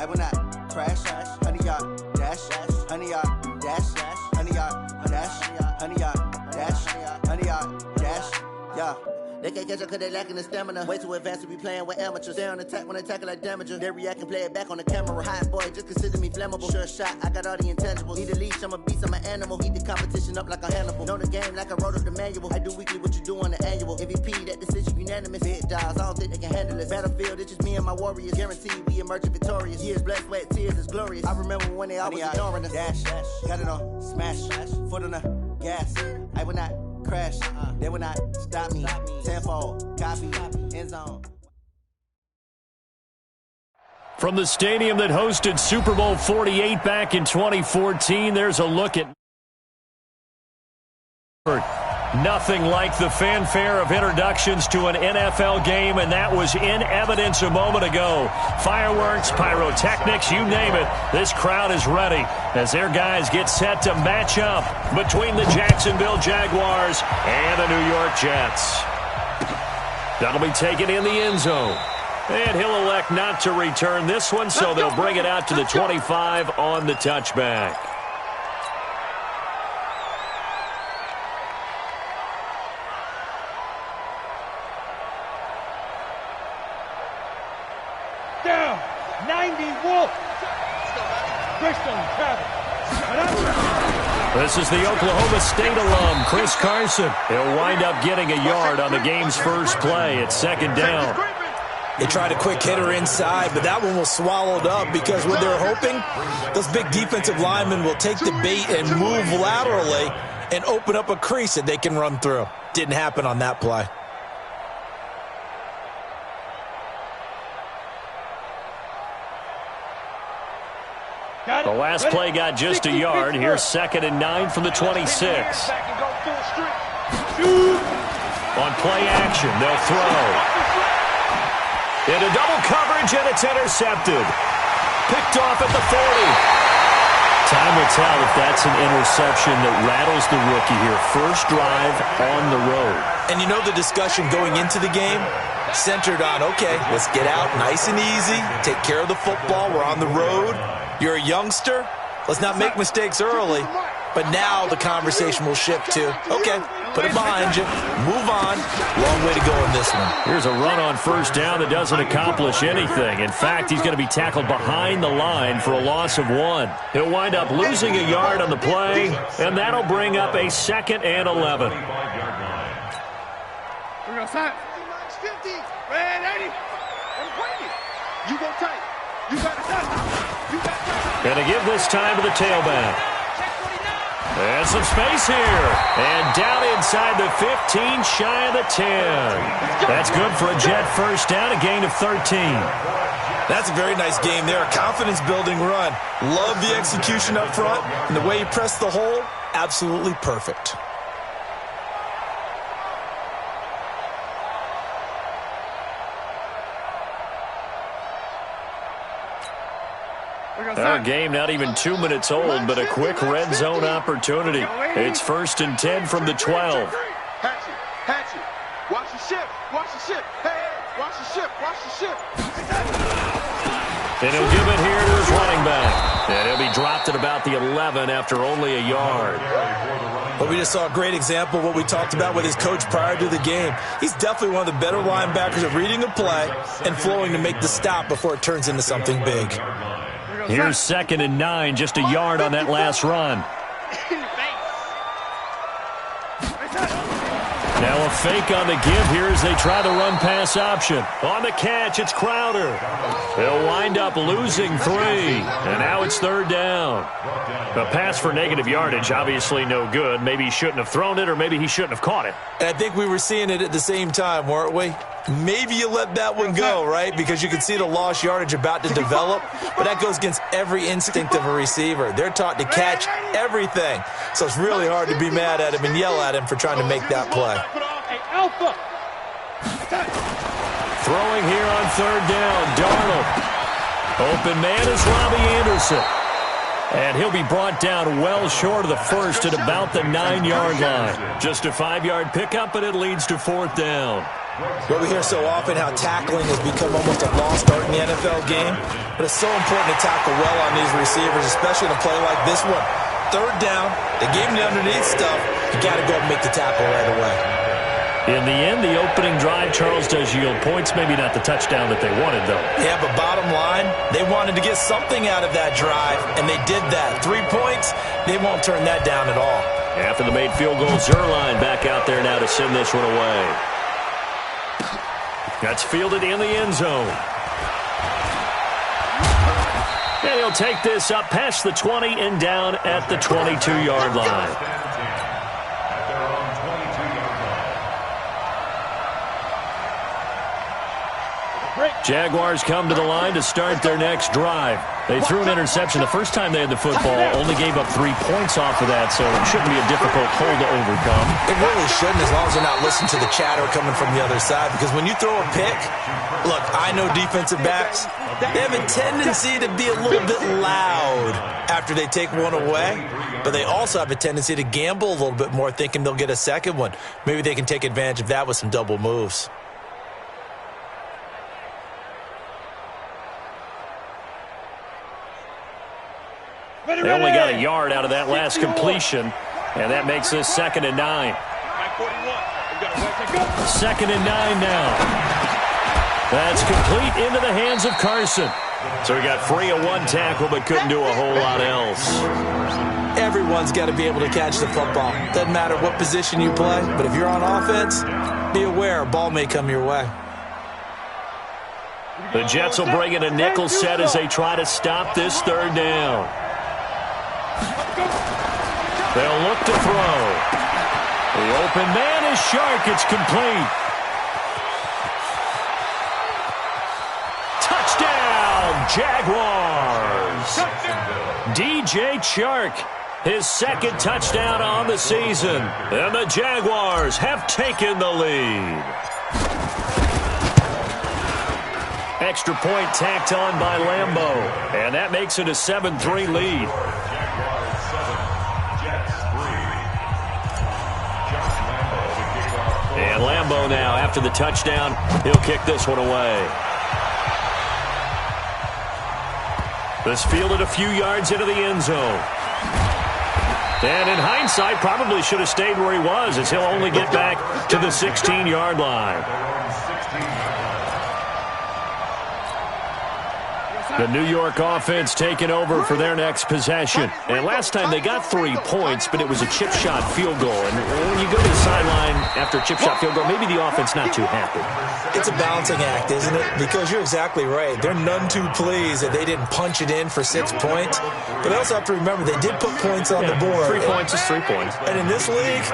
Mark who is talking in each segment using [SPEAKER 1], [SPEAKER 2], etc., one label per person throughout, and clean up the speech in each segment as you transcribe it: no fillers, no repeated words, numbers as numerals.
[SPEAKER 1] will not crash. 100-yard dash, 100-yard dash, 100-yard dash, 100-yard dash, 100-yard dash, yeah. They can't catch up cause they lacking the stamina. Way too advanced to be playing with amateurs. Stay on attack when they tackle like damager. They react and play it back on the camera. Hot boy, just consider me flammable. Sure shot, I got all the intangibles. Need a leash, I'm a beast, I'm an animal. Heat the competition up like a Hannibal. Know the game like I wrote up the manual. I do weekly what you do on the annual. MVP, that decision unanimous. Big dogs, I don't think they can handle it. Battlefield, it's just me and my warriors. Guaranteed we emerging victorious. Years, blood, sweat, tears, it's glorious. I remember when they always ignoring us. Dash, got it on, smash, foot on the gas. I will not crash, they will not stop me. Tenfold, copy, end zone.
[SPEAKER 2] From the stadium that hosted Super Bowl 48 back in 2014, there's a look at nothing like the fanfare of introductions to an NFL game, and that was in evidence a moment ago. Fireworks, pyrotechnics, you name it. This crowd is ready as their guys get set to match up between the Jacksonville Jaguars and the New York Jets. That'll be taken in the end zone. And he'll elect not to return this one, so they'll bring it out to the 25 on the touchback.
[SPEAKER 3] Down, 90 Wolf.
[SPEAKER 2] This is the Oklahoma State alum, Chris Carson. He'll wind up getting a yard on the game's first play. It's second down.
[SPEAKER 4] They tried a quick hitter inside, but that one was swallowed up because what they're hoping, those big defensive linemen will take the bait and move laterally and open up a crease that they can run through. Didn't happen on that play.
[SPEAKER 2] The last play got just a yard. Here's 2nd and 9 from the 26. On play action, they'll throw. Into double coverage, and it's intercepted. Picked off at the 40. Time will tell if that's an interception that rattles the rookie here. First drive on the road.
[SPEAKER 4] And you know the discussion going into the game? Centered on, okay, let's get out nice and easy. Take care of the football. We're on the road. You're a youngster. Let's not make mistakes early. But now the conversation will shift to, okay, put it behind you, move on. Long way to go in this one.
[SPEAKER 2] Here's a run on first down that doesn't accomplish anything. In fact, he's going to be tackled behind the line for a loss of 1. He'll wind up losing a yard on the play, and that'll bring up a 2nd and 11.
[SPEAKER 3] We're going to sign. 50, red 80. You go tight. You got it.
[SPEAKER 2] Going to give this time to the tailback. And some space here. And down inside the 15, shy of the 10. That's good for a Jet first down, a gain of 13.
[SPEAKER 4] That's a very nice game there. A confidence-building run. Love the execution up front. And the way he pressed the hole, absolutely perfect.
[SPEAKER 2] Our game not even 2 minutes old, but a quick red zone opportunity. It's 1st and 10 from the 12.
[SPEAKER 3] Hatch it. Watch the ship. Watch the ship. Hey, watch the ship. Watch the ship.
[SPEAKER 2] And he'll give it here to his running back. And he'll be dropped at about the 11 after only a yard.
[SPEAKER 4] But we just saw a great example of what we talked about with his coach prior to the game. He's definitely one of the better linebackers at reading a play and flowing to make the stop before it turns into something big.
[SPEAKER 2] Here's 2nd and 9, just a yard on that last run. Now a fake on the give here as they try the run-pass option. On the catch, it's Crowder. They'll wind up losing 3, and now it's 3rd down. A pass for negative yardage, obviously no good. Maybe he shouldn't have thrown it, or maybe he shouldn't have caught it.
[SPEAKER 4] And I think we were seeing it at the same time, weren't we? Maybe you let that one go, right? Because you can see the lost yardage about to develop. But that goes against every instinct of a receiver. They're taught to catch everything. So it's really hard to be mad at him and yell at him for trying to make that play.
[SPEAKER 2] Throwing here on 3rd down, Darnold. Open man is Robbie Anderson. And he'll be brought down well short of the first at about the 9-yard line. Just a 5-yard pickup, and it leads to 4th down.
[SPEAKER 4] Well, we hear so often how tackling has become almost a lost art in the NFL game, but it's so important to tackle well on these receivers, especially in a play like this one. Third down, they gave him the underneath stuff. You got to go and make the tackle right away.
[SPEAKER 2] In the end, the opening drive, Charles, does yield points. Maybe not the touchdown that they wanted, though.
[SPEAKER 4] Yeah, but bottom line, they wanted to get something out of that drive, and they did that. 3 points, they won't turn that down at all.
[SPEAKER 2] After the made field goal, Zerline back out there now to send this one away. That's fielded in the end zone. And he'll take this up past the 20 and down at the 22-yard line. Jaguars come to the line to start their next drive. They threw an interception the first time they had the football, only gave up 3 points off of that, so it shouldn't be a difficult hole to overcome.
[SPEAKER 4] It really shouldn't, as long as they're not listening to the chatter coming from the other side, because when you throw a pick, look, I know defensive backs, they have a tendency to be a little bit loud after they take one away, but they also have a tendency to gamble a little bit more, thinking they'll get a second one. Maybe they can take advantage of that with some double moves.
[SPEAKER 2] They only got a yard out of that last completion, and that makes this 2nd and 9. 2nd and 9 now. That's complete into the hands of Carson. So he got free of 1 tackle, but couldn't do a whole lot else.
[SPEAKER 4] Everyone's got to be able to catch the football. Doesn't matter what position you play, but if you're on offense, be aware a ball may come your way.
[SPEAKER 2] The Jets will bring in a nickel set as they try to stop this 3rd down. They'll look to throw. The open man is Shark. It's complete. Touchdown, Jaguars. DJ Chark, his 2nd touchdown on the season. And the Jaguars have taken the lead. Extra point tacked on by Lambeau. And that makes it a 7-3 lead. And Lambeau now, after the touchdown, he'll kick this one away. This fielded a few yards into the end zone. And in hindsight, probably should have stayed where he was, as he'll only get back to the 16-yard line. The New York offense taking over for their next possession. And last time they got 3 points, but it was a chip shot field goal. And when you go to the sideline after a chip shot field goal, maybe the offense not too happy.
[SPEAKER 4] It's a balancing act, isn't it? Because you're exactly right. They're none too pleased that they didn't punch it in for 6 points. But they also have to remember they did put points on the board.
[SPEAKER 2] 3 points is 3 points.
[SPEAKER 4] And in this league,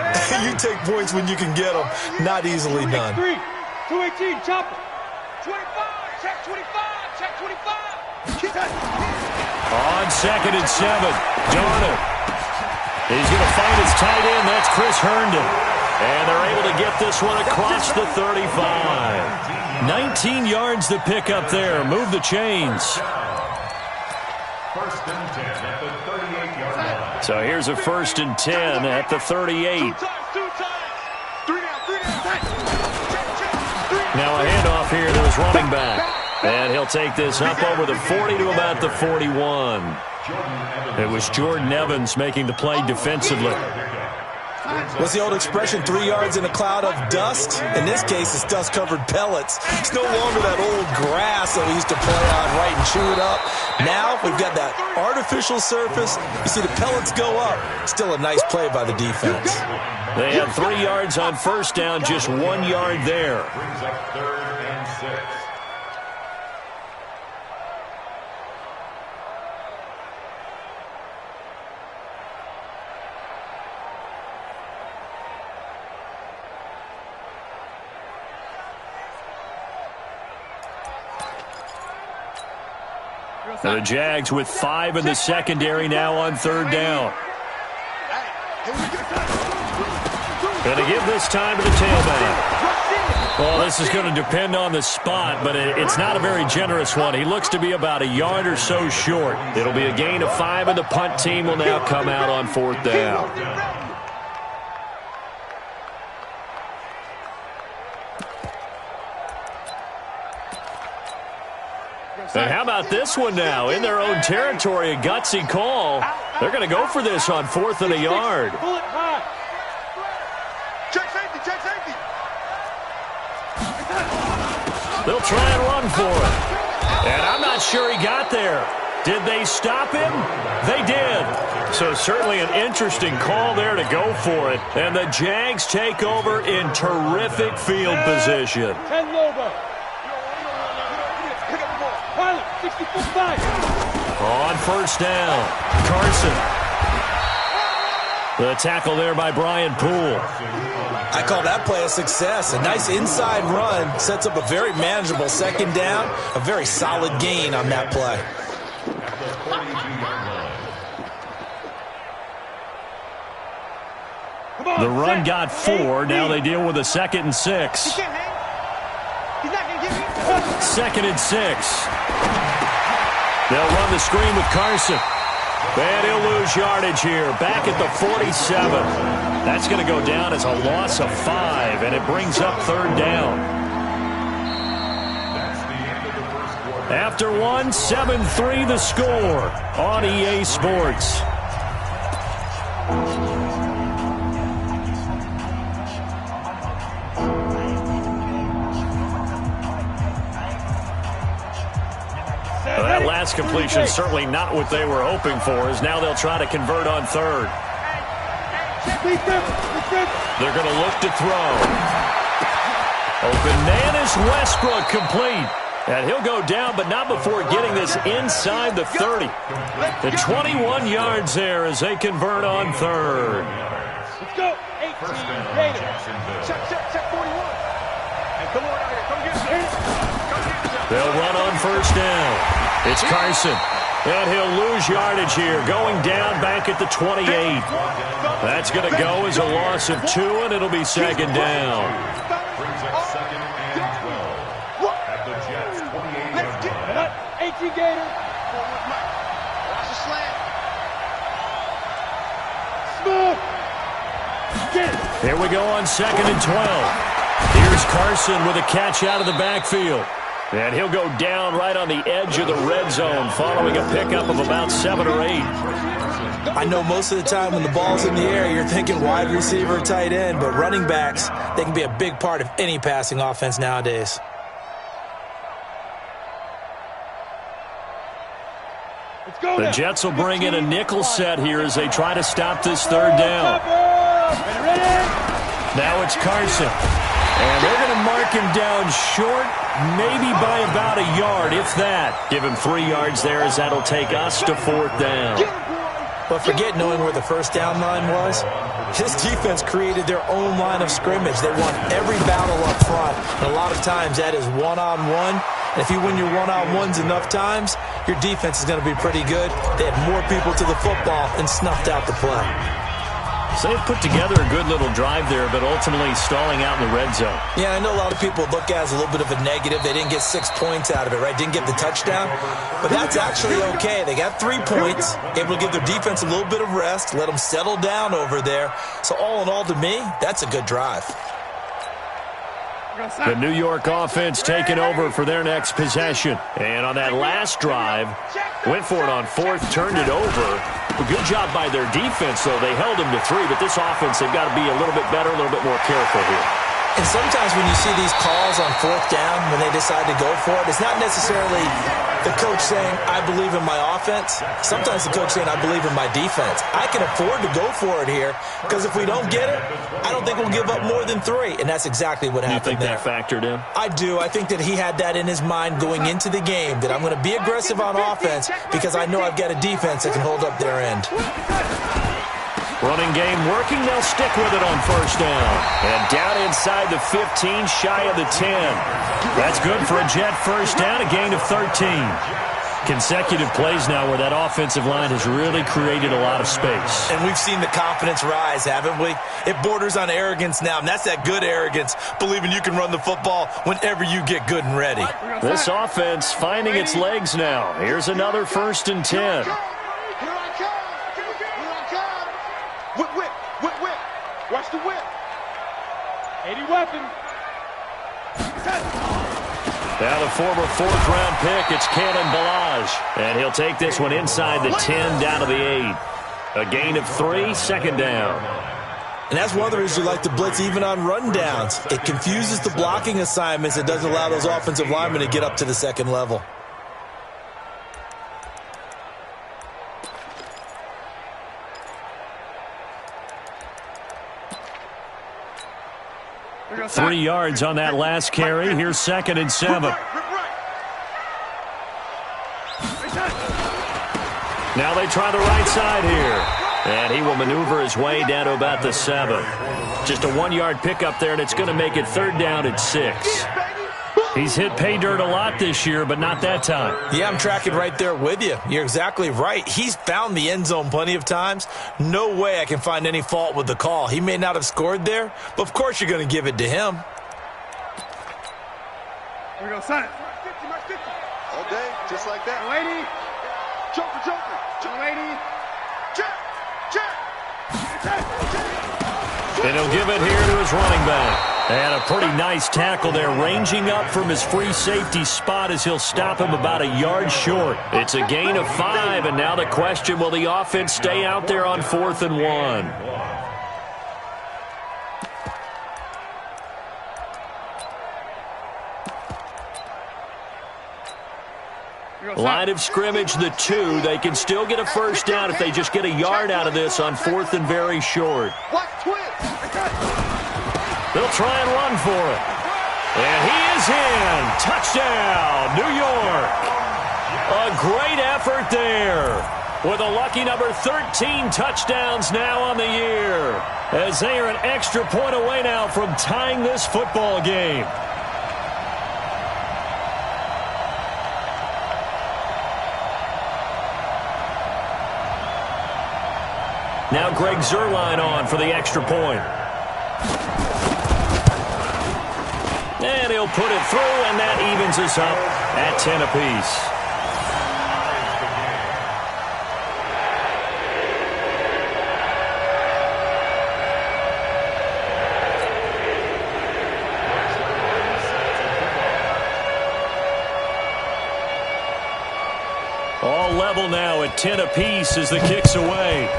[SPEAKER 4] you take points when you can get them. Not easily done.
[SPEAKER 3] 218, chopper. 25, check 25, check 25.
[SPEAKER 2] On 2nd and 7, Darnold. He's going to find his tight end. That's Chris Herndon. And they're able to get this one across the 35. 19 yards to pick up there. Move the chains.
[SPEAKER 5] 1st and 10 at the 38-yard line.
[SPEAKER 2] So here's a 1st and 10 at the 38.
[SPEAKER 3] Two times. 3 down.
[SPEAKER 2] Now a handoff here to his running back. And he'll take this up over the 40 to about the 41. It was Jordan Evans making the play defensively.
[SPEAKER 4] What's the old expression, 3 yards in a cloud of dust? In this case, it's dust-covered pellets. It's no longer that old grass that we used to play on, right, and chew it up. Now we've got that artificial surface. You see the pellets go up. Still a nice play by the defense.
[SPEAKER 2] They had 3 yards on 1st down, just 1 yard there.
[SPEAKER 5] Brings up 3rd and 6.
[SPEAKER 2] The Jags with 5 in the secondary now on 3rd down. Going to give this time to the tailback. Well, this is going to depend on the spot, but it's not a very generous one. He looks to be about a yard or so short. It'll be a gain of 5, and the punt team will now come out on 4th down. And how about this one now? In their own territory, a gutsy call. They're going to go for this on 4th and a yard.
[SPEAKER 3] Check safety, check safety.
[SPEAKER 2] They'll try and run for it. And I'm not sure he got there. Did they stop him? They did. So certainly an interesting call there to go for it. And the Jags take over in terrific field position.
[SPEAKER 6] 10 logo. Pilot, 60-foot.
[SPEAKER 2] On 1st down, Carson. The tackle there by Brian Poole.
[SPEAKER 4] I call that play a success. A nice inside run sets up a very manageable 2nd down. A very solid gain on that play.
[SPEAKER 2] The run got 4. Now they deal with a 2nd and 6. 2nd and 6. They'll run the screen with Carson. And he'll lose yardage here. Back at the 47. That's going to go down as a loss of 5, and it brings up 3rd down. After 1, 7-3 the score on EA Sports. That last completion certainly not what they were hoping for, as now they'll try to convert on 3rd. They're going to look to throw. Open man is Westbrook, complete. And he'll go down, but not before getting this inside the 30. The 21 yards there as they convert on 3rd.
[SPEAKER 6] Let's go. 18.
[SPEAKER 3] Check 41. And come on out here. Come get it.
[SPEAKER 2] They'll run on 1st down. It's Carson. And he'll lose yardage here, going down back at the 28. That's going to go as a loss of 2, and it'll be 2nd down.
[SPEAKER 5] Brings up 2nd and 12 at the Jets' 28-yard line.
[SPEAKER 6] 18 Gator.
[SPEAKER 3] Watch the slant.
[SPEAKER 6] Smooth. Get it.
[SPEAKER 2] Here we go on 2nd and 12. Here's Carson with a catch out of the backfield. And he'll go down right on the edge of the red zone following a pickup of about 7 or 8.
[SPEAKER 4] I know most of the time when the ball's in the air, you're thinking wide receiver, tight end, but running backs, they can be a big part of any passing offense nowadays.
[SPEAKER 2] The Jets will bring in a nickel set here as they try to stop this 3rd down. Now it's Carson. And they're going to mark him down short, maybe by about a yard, if that. Give him 3 yards there, as that'll take us to 4th down.
[SPEAKER 4] But forget knowing where the 1st down line was. This defense created their own line of scrimmage. They won every battle up front, and a lot of times that is one-on-one. And if you win your one-on-ones enough times, your defense is going to be pretty good. They had more people to the football and snuffed out the play.
[SPEAKER 2] So they've put together a good little drive there, but ultimately stalling out in the red zone.
[SPEAKER 4] Yeah, I know a lot of people look at it as a little bit of a negative. They didn't get 6 points out of it, right? Didn't get the touchdown. But that's actually okay. They got 3 points, able to give their defense a little bit of rest, let them settle down over there. So all in all, to me, that's a good drive.
[SPEAKER 2] The New York offense taking over for their next possession. And on that last drive, went for it on 4th, turned it over. A good job by their defense, though. They held them to 3, but this offense, they've got to be a little bit better, a little bit more careful here.
[SPEAKER 4] And sometimes when you see these calls on 4th down, when they decide to go for it, it's not necessarily the coach saying, I believe in my offense. Sometimes the coach saying, I believe in my defense. I can afford to go for it here, because if we don't get it, I don't think we'll give up more than 3. And that's exactly what happened there.
[SPEAKER 2] You think that factored in?
[SPEAKER 4] I do. I think that he had that in his mind going into the game, that I'm going to be aggressive on offense because I know I've got a defense that can hold up their end.
[SPEAKER 2] Running game working. They'll stick with it on 1st down. And down inside the 15, shy of the 10. That's good for a Jet 1st down, a gain of 13. Consecutive plays now where that offensive line has really created a lot of space.
[SPEAKER 4] And we've seen the confidence rise, haven't we? It borders on arrogance now, and that's that good arrogance, believing you can run the football whenever you get good and ready.
[SPEAKER 2] This offense finding its legs now. Here's another 1st and 10.
[SPEAKER 3] Whip. Watch the whip.
[SPEAKER 6] 80 weapon.
[SPEAKER 2] Now the former fourth-round pick, it's Kalen Balaj. And he'll take this one inside the 10 down to the 8. A gain of 3, second down.
[SPEAKER 4] And that's one of the reasons you like to blitz even on rundowns. It confuses the blocking assignments. It doesn't allow those offensive linemen to get up to the second level.
[SPEAKER 2] Three yards on that last carry. Here's 2nd and 7. Now they try the right side here. And he will maneuver his way down to about the 7. Just a 1-yard pickup there, and it's going to make it 3rd down at 6. He's hit pay dirt a lot this year, but not that time.
[SPEAKER 4] Yeah, I'm tracking right there with you. You're exactly right. He's found the end zone plenty of times. No way I can find any fault with the call. He may not have scored there, but of course you're going to give it to him.
[SPEAKER 3] Here we go, son. All day, just like that. Lady. Joker. Lady. Check.
[SPEAKER 2] And he'll give it here to his running back. And a pretty nice tackle there, ranging up from his free safety spot as he'll stop him about a yard short. It's a gain of 5, and now the question, will the offense stay out there on 4th and 1? Line of scrimmage, the 2. They can still get a first down if they just get a yard out of this on 4th and very short. They'll try and run for it. And he is in. Touchdown, New York. A great effort there. With a lucky number 13 touchdowns now on the year. As they are an extra point away now from tying this football game. Now Greg Zuerlein on for the extra point. And he'll put it through, and that evens us up at 10 apiece. All level now at 10 apiece as the kick's away.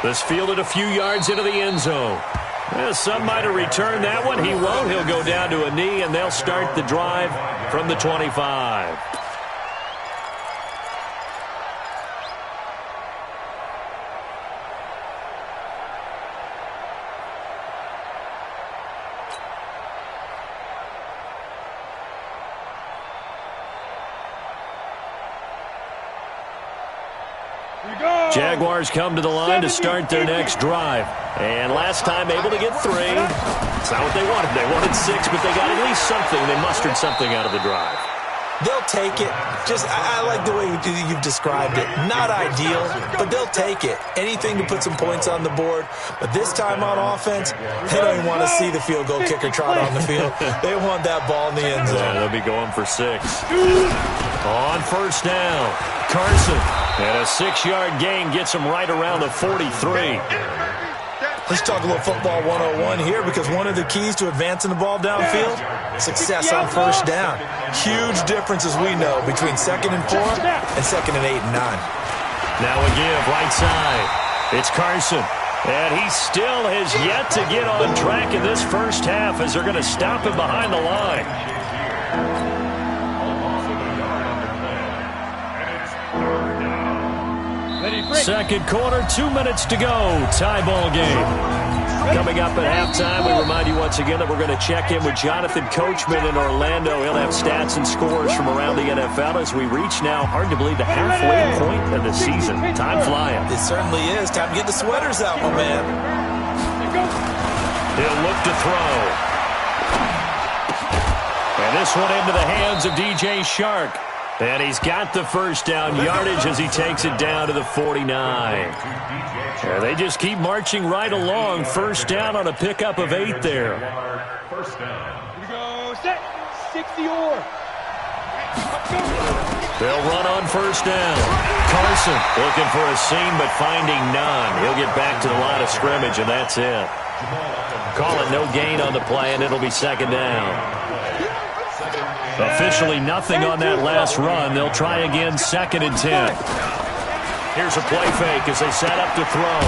[SPEAKER 2] This fielded a few yards into the end zone. Well, some might have returned that one. He won't. He'll go down to a knee, and they'll start the drive from the 25. Jaguars come to the line to start their next drive. And last time able to get 3. It's not what they wanted. They wanted 6, but they got at least something. They mustered something out of the drive.
[SPEAKER 4] They'll take it. I like the way you've described it. Not ideal, but they'll take it. Anything to put some points on the board. But this time on offense, they don't even want to see the field goal kicker trot on the field. They want that ball in the end zone.
[SPEAKER 2] Yeah, they'll be going for 6. On first down, Carson. And a 6-yard gain gets him right around the 43.
[SPEAKER 4] Let's talk a little football 101 here, because one of the keys to advancing the ball downfield, success on first down. Huge difference, as we know, between 2nd and 4 and 2nd and 8 and 9.
[SPEAKER 2] Now a give right side. It's Carson. And he still has yet to get on track in this first half as they're going to stop him behind the line. Second quarter, 2 minutes to go. Tie ball game. Coming up at halftime, we remind you once again that we're going to check in with Jonathan Coachman in Orlando. He'll have stats and scores from around the NFL as we reach now, hard to believe, the halfway point of the season. Time flying.
[SPEAKER 4] It certainly is. Time to get the sweaters out, my man.
[SPEAKER 2] He'll look to throw. And this one into the hands of DJ Shark. And he's got the first down yardage as he takes it down to the 49. And they just keep marching right along. First down on a pickup of 8 there.
[SPEAKER 6] First down. Here we go. Set. 60-or.
[SPEAKER 2] They'll run on first down. Carson looking for a seam but finding none. He'll get back to the line of scrimmage, and that's it. Call it no gain on the play, and it'll be second down. Officially nothing on that last run. They'll try again, 2nd and 10. Here's a play fake as they set up to throw.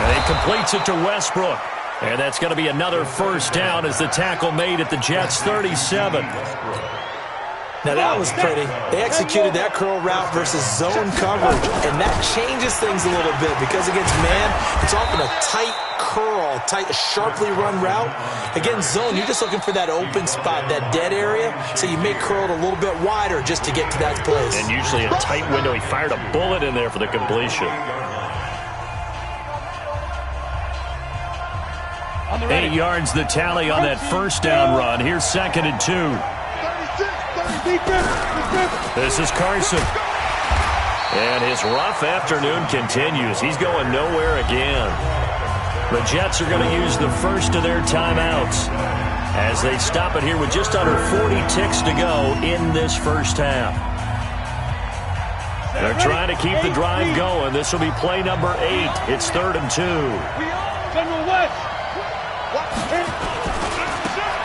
[SPEAKER 2] And he completes it to Westbrook. And that's going to be another first down as the tackle made at the Jets' 37.
[SPEAKER 4] Now that was pretty. They executed that curl route versus zone coverage, and that changes things a little bit because against man, it's often a tight curl, sharply run route. Against zone, you're just looking for that open spot, that dead area, so you may curl it a little bit wider just to get to that place.
[SPEAKER 2] And usually a tight window. He fired a bullet in there for the completion. 8 yards the tally on that first down run. Here's 2nd and 2. This is Carson. And his rough afternoon continues. He's going nowhere again. The Jets are going to use the first of their timeouts as they stop it here with just under 40 ticks to go in this first half. They're trying to keep the drive going. This will be play number 8. It's 3rd and 2.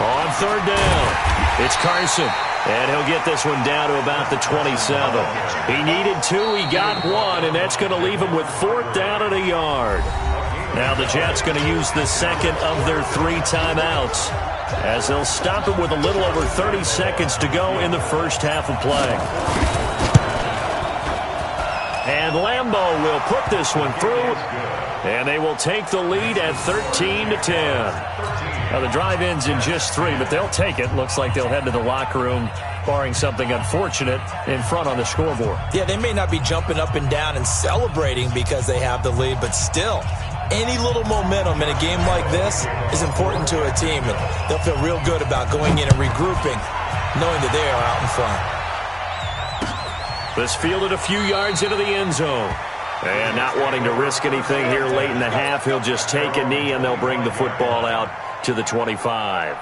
[SPEAKER 2] On 3rd down, it's Carson. And he'll get this one down to about the 27. He needed 2, he got 1, and that's going to leave him with 4th down and a yard. Now the Jets going to use the second of their 3 timeouts as they'll stop it with a little over 30 seconds to go in the first half of play. And Lambeau will put this one through, and they will take the lead at 13-10. Now, the drive ends in just 3, but they'll take it. Looks like they'll head to the locker room, barring something unfortunate, in front on the scoreboard.
[SPEAKER 4] Yeah, they may not be jumping up and down and celebrating because they have the lead, but still, any little momentum in a game like this is important to a team, and they'll feel real good about going in and regrouping, knowing that they are out in front.
[SPEAKER 2] This fielded a few yards into the end zone. And not wanting to risk anything here late in the half, he'll just take a knee, and they'll bring the football out to the 25.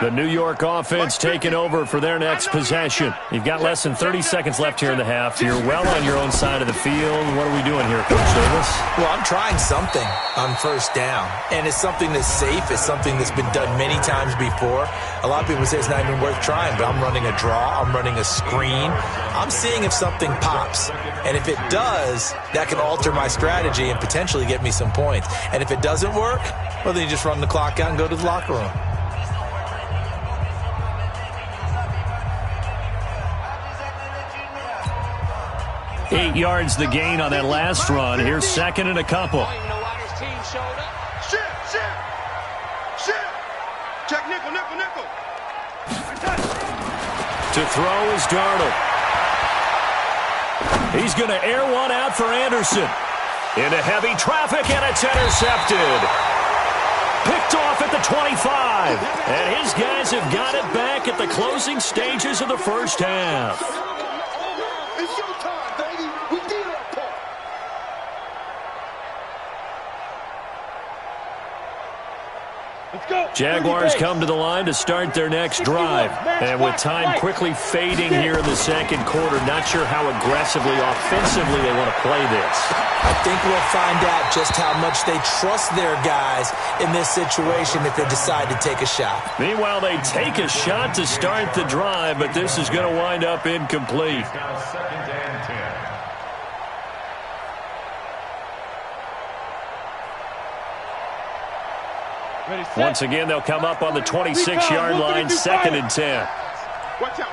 [SPEAKER 2] The New York offense taking over for their next possession. You've got less than 30 seconds left here in the half. You're well on your own side of the field. What are we doing here, Coach Davis?
[SPEAKER 4] Well, I'm trying something on first down, and it's something that's safe. It's something that's been done many times before. A lot of people say it's not even worth trying, but I'm running a draw. I'm running a screen. I'm seeing if something pops, and if it does, that can alter my strategy and potentially get me some points. And if it doesn't work, well, then you just run the clock out and go to the locker room.
[SPEAKER 2] Eight yards the gain on that last run. Here's 2nd and a couple.
[SPEAKER 3] Check nickel.
[SPEAKER 2] To throw is Darnold. He's going to air one out for Anderson. Into heavy traffic, and it's intercepted. Picked off at the 25. And his guys have got it back at the closing stages of the first half.
[SPEAKER 3] It's your time, baby. We did our part. Let's go.
[SPEAKER 2] Jaguars come to the line to start their next drive. And with time quickly fading here in the second quarter, not sure how aggressively, offensively they want to play this.
[SPEAKER 4] I think we'll find out just how much they trust their guys in this situation if they decide to take a shot.
[SPEAKER 2] Meanwhile, they take a shot to start the drive, but this is going to wind up incomplete. Once again, they'll come up on the 26-yard line, 2nd and 10.
[SPEAKER 3] Watch out.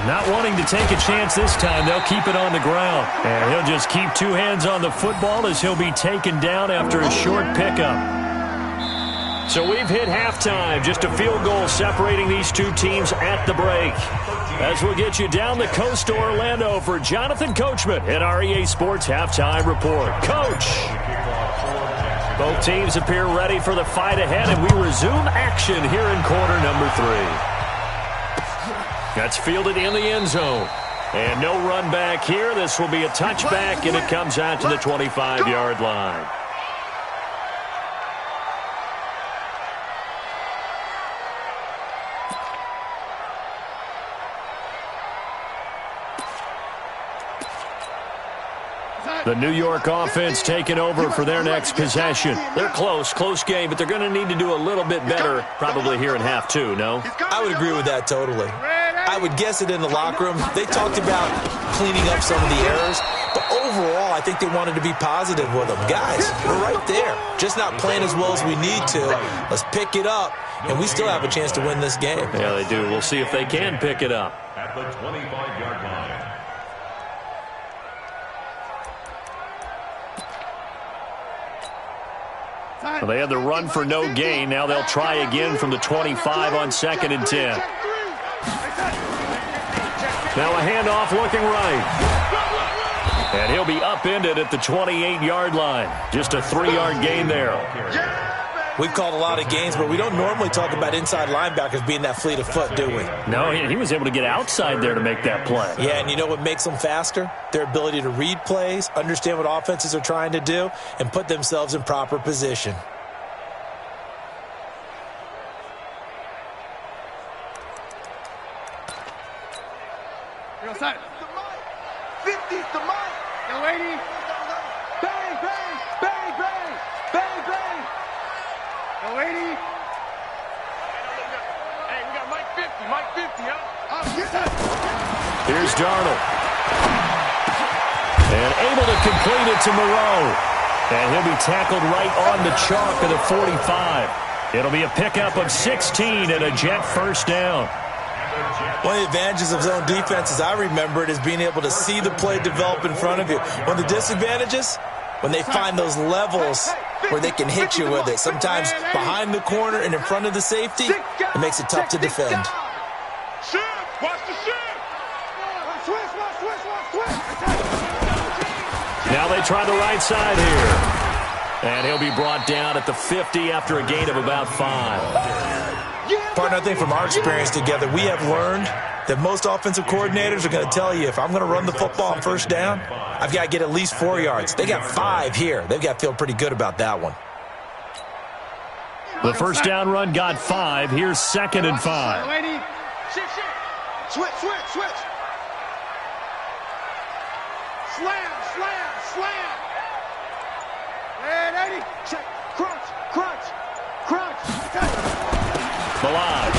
[SPEAKER 2] Not wanting to take a chance this time, they'll keep it on the ground. And he'll just keep 2 hands on the football as he'll be taken down after a short pickup. So we've hit halftime, just a field goal separating these two teams at the break. As we'll get you down the coast to Orlando for Jonathan Coachman in our EA Sports Halftime Report. Coach! Both teams appear ready for the fight ahead, and we resume action here in quarter number 3. That's fielded in the end zone. And no run back here. This will be a touchback, and it comes out to the 25-yard line. The New York offense taking over for their next possession. They're close game, but they're going to need to do a little bit better probably here in half two, no?
[SPEAKER 4] I would agree with that totally. I would guess it in the locker room. They talked about cleaning up some of the errors, but overall, I think they wanted to be positive with them. Guys, we're right there. Just not playing as well as we need to. Let's pick it up, and we still have a chance to win this game.
[SPEAKER 2] Yeah, they do. We'll see if they can pick it up.
[SPEAKER 5] At the 25-yard line.
[SPEAKER 2] Well, they had the run for no gain. Now they'll try again from the 25 on 2nd and 10. Now a handoff looking right. And he'll be upended at the 28-yard line. Just a 3-yard gain there.
[SPEAKER 4] We've called a lot of games, but we don't normally talk about inside linebackers being that fleet of foot, do we?
[SPEAKER 2] No, he was able to get outside there to make that play.
[SPEAKER 4] Yeah, and you know what makes them faster? Their ability to read plays, understand what offenses are trying to do, and put themselves in proper position.
[SPEAKER 3] You're outside. 50's the mic. Yo, lady. Bang, bang, bang, bang, bang, bang. Yo, lady. Hey, we got Mike 50, huh?
[SPEAKER 2] Here's Darnold. And able to complete it to Moreau. And he'll be tackled right on the chalk of the 45. It'll be a pickup of 16 and a Jet first down.
[SPEAKER 4] One of the advantages of zone defense, as I remember it, is being able to see the play develop in front of you. One of the disadvantages, when they find those levels where they can hit you with it. Sometimes behind the corner and in front of the safety, it makes it tough to defend.
[SPEAKER 3] Watch the shit.
[SPEAKER 2] Now they try the right side here. And he'll be brought down at the 50 after a gain of about 5.
[SPEAKER 4] Partner, I think from our experience together, we have learned that most offensive coordinators are going to tell you, if I'm going to run the football on first down, I've got to get at least 4 yards. They got 5 here. They've got to feel pretty good about that one.
[SPEAKER 2] The first down run got 5. Here's 2nd and 5.
[SPEAKER 3] Switch. Slam. And 80. Check. Crunch.
[SPEAKER 2] Milage.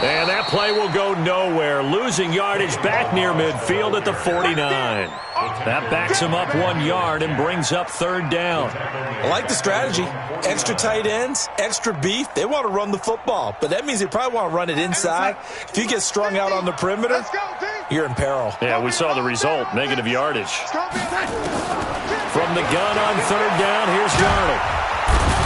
[SPEAKER 2] And that play will go nowhere. Losing yardage back near midfield at the 49. That backs him up 1 yard and brings up 3rd down.
[SPEAKER 4] I like the strategy. Extra tight ends, extra beef. They want to run the football, but that means they probably want to run it inside. If you get strung out on the perimeter, you're in peril.
[SPEAKER 2] Yeah, we saw the result, negative yardage. From the gun on 3rd down, here's Darnold.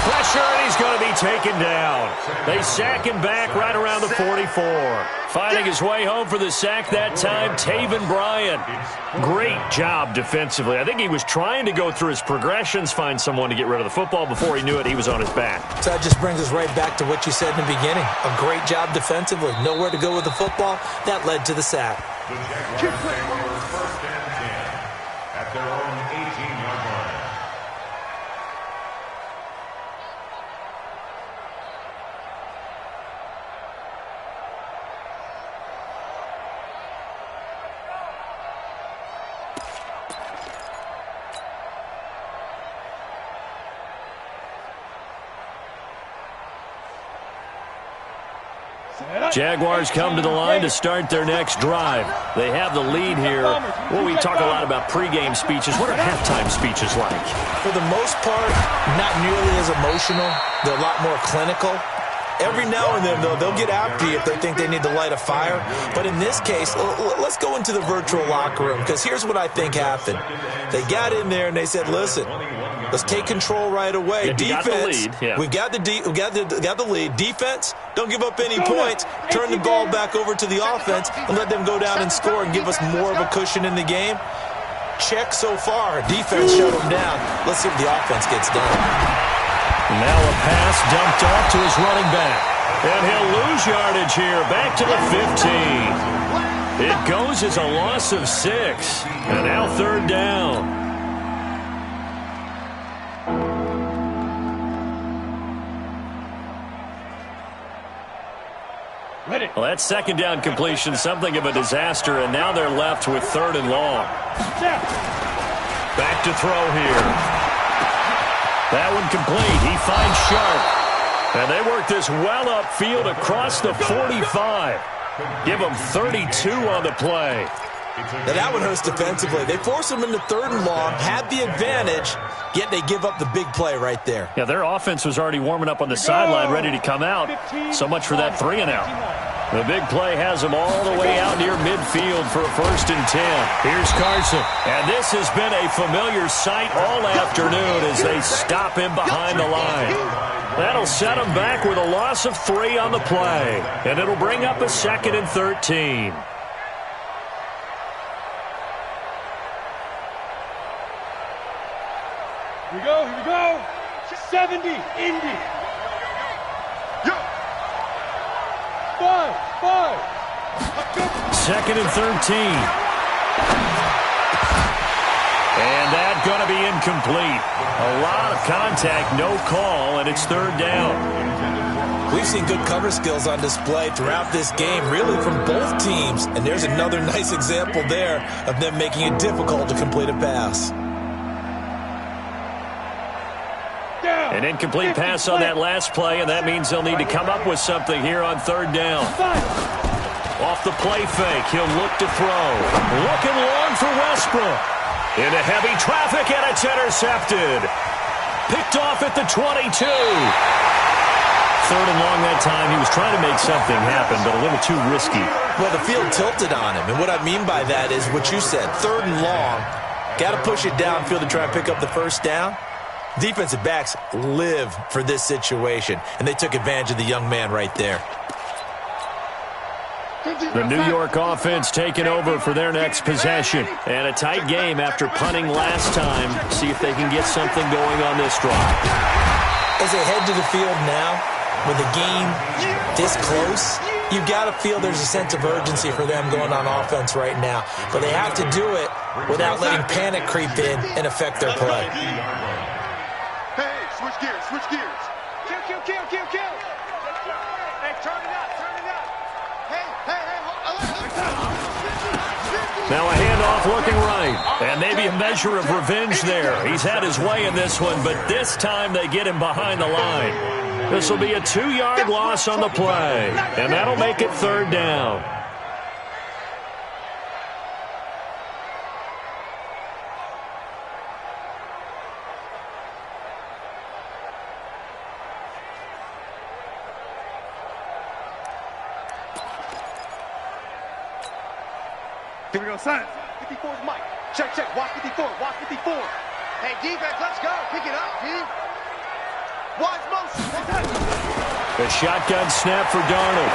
[SPEAKER 2] Pressure, and he's going to be taken down. They sack him back right around the 44. Finding his way home for the sack that time, Taven Bryan. Great job defensively. I think he was trying to go through his progressions, find someone to get rid of the football. Before he knew it, he was on his back.
[SPEAKER 4] So that just brings us right back to what you said in the beginning. A great job defensively. Nowhere to go with the football. That led to the sack.
[SPEAKER 5] The Jaguars first and 10 at their own 18-yard line.
[SPEAKER 2] Jaguars come to the line to start their next drive. They have the lead here. Well, we talk a lot about pregame speeches. What are halftime speeches like?
[SPEAKER 4] For the most part, not nearly as emotional. They're a lot more clinical. Every now and then, though, they'll get after you if they think they need to light a fire. But in this case, let's go into the virtual locker room, because here's what I think happened. They got in there and they said, listen, let's take control right away. Defense, we've got the lead. Defense, don't give up any points. Turn the ball back over to the offense and let them go down and score and give us more of a cushion in the game. Check so far. Defense shut them down. Let's see what the offense gets done.
[SPEAKER 2] Now a pass dumped off to his running back. And he'll lose yardage here, back to the 15. It goes as a loss of 6. And now 3rd down. Well, that 2nd down completion, something of a disaster, and now they're left with 3rd and long. Back to throw here. That one complete. He finds Sharp. And they work this well upfield across the 45. Give them 32 on the play.
[SPEAKER 4] Now that one hurts defensively. They force them into 3rd and long, had the advantage, yet they give up the big play right there.
[SPEAKER 2] Yeah, their offense was already warming up on the sideline, ready to come out. So much for that 3-and-out. The big play has them all the way out near midfield for a 1st and 10. Here's Carson. And this has been a familiar sight all afternoon as they stop him behind the line. That'll set him back with a loss of 3 on the play. And it'll bring up a 2nd and 13.
[SPEAKER 6] Here we go. 70, Indy. 5.
[SPEAKER 2] 2nd and 13. And that's going to be incomplete. A lot of contact, no call, and it's 3rd down.
[SPEAKER 4] We've seen good cover skills on display throughout this game, really from both teams. And there's another nice example there of them making it difficult to complete a pass.
[SPEAKER 2] An incomplete pass on that last play, and that means they'll need to come up with something here on 3rd down. Off the play fake, he'll look to throw. Looking long for Westbrook. Into heavy traffic, and it's intercepted. Picked off at the 22. 3rd and long that time. He was trying to make something happen, but a little too risky.
[SPEAKER 4] Well, the field tilted on him, and what I mean by that is what you said, 3rd and long. Got to push it downfield to try and pick up the 1st down. Defensive backs live for this situation, and they took advantage of the young man right there.
[SPEAKER 2] The New York offense taking over for their next possession. And a tight game after punting last time. See if they can get something going on this drive.
[SPEAKER 4] As they head to the field now, with the game this close, you've got to feel there's a sense of urgency for them going on offense right now. But they have to do it without letting panic creep in and affect their play.
[SPEAKER 3] Switch gears. Kill. Hey, turn it up. Hey.
[SPEAKER 2] Now a handoff looking right. And maybe a measure of revenge there. He's had his way in this one, but this time they get him behind the line. This will be a 2-yard loss on the play. And that'll make it 3rd down.
[SPEAKER 3] Here we go, son. 54's Mike. Check. Watch 54. Hey, defense, let's go. Pick it up, D. Watch motion.
[SPEAKER 2] A shotgun snap for Darnold.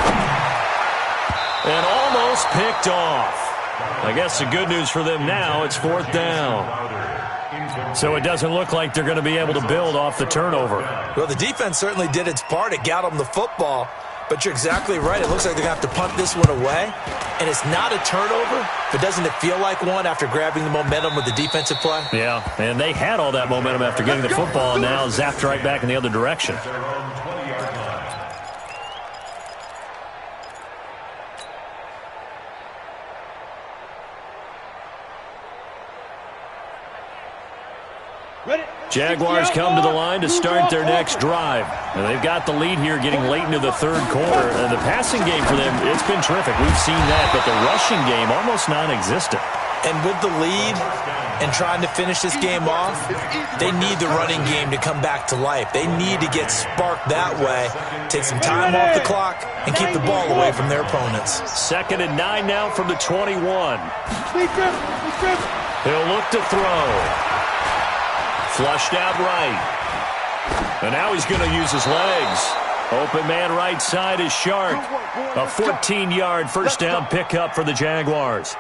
[SPEAKER 2] And almost picked off. I guess the good news for them now, it's 4th down. So it doesn't look like they're going to be able to build off the turnover.
[SPEAKER 4] Well, the defense certainly did its part. It got them the football. But you're exactly right. It looks like they're going to have to punt this one away. And it's not a turnover, but doesn't it feel like one after grabbing the momentum with the defensive play?
[SPEAKER 2] Yeah, and they had all that momentum after getting the football, and now zapped right back in the other direction. Jaguars come to the line to start their next drive. And they've got the lead here getting late into the 3rd quarter. And the passing game for them, it's been terrific. We've seen that, but the rushing game almost non-existent.
[SPEAKER 4] And with the lead and trying to finish this game off, they need the running game to come back to life. They need to get sparked that way, take some time off the clock, and keep the ball away from their opponents.
[SPEAKER 2] 2nd and 9 now from the 21. He'll look to throw. Flushed out right. And now he's going to use his legs. Open man right side is Sharp. A 14-yard 1st down pickup for the Jaguars.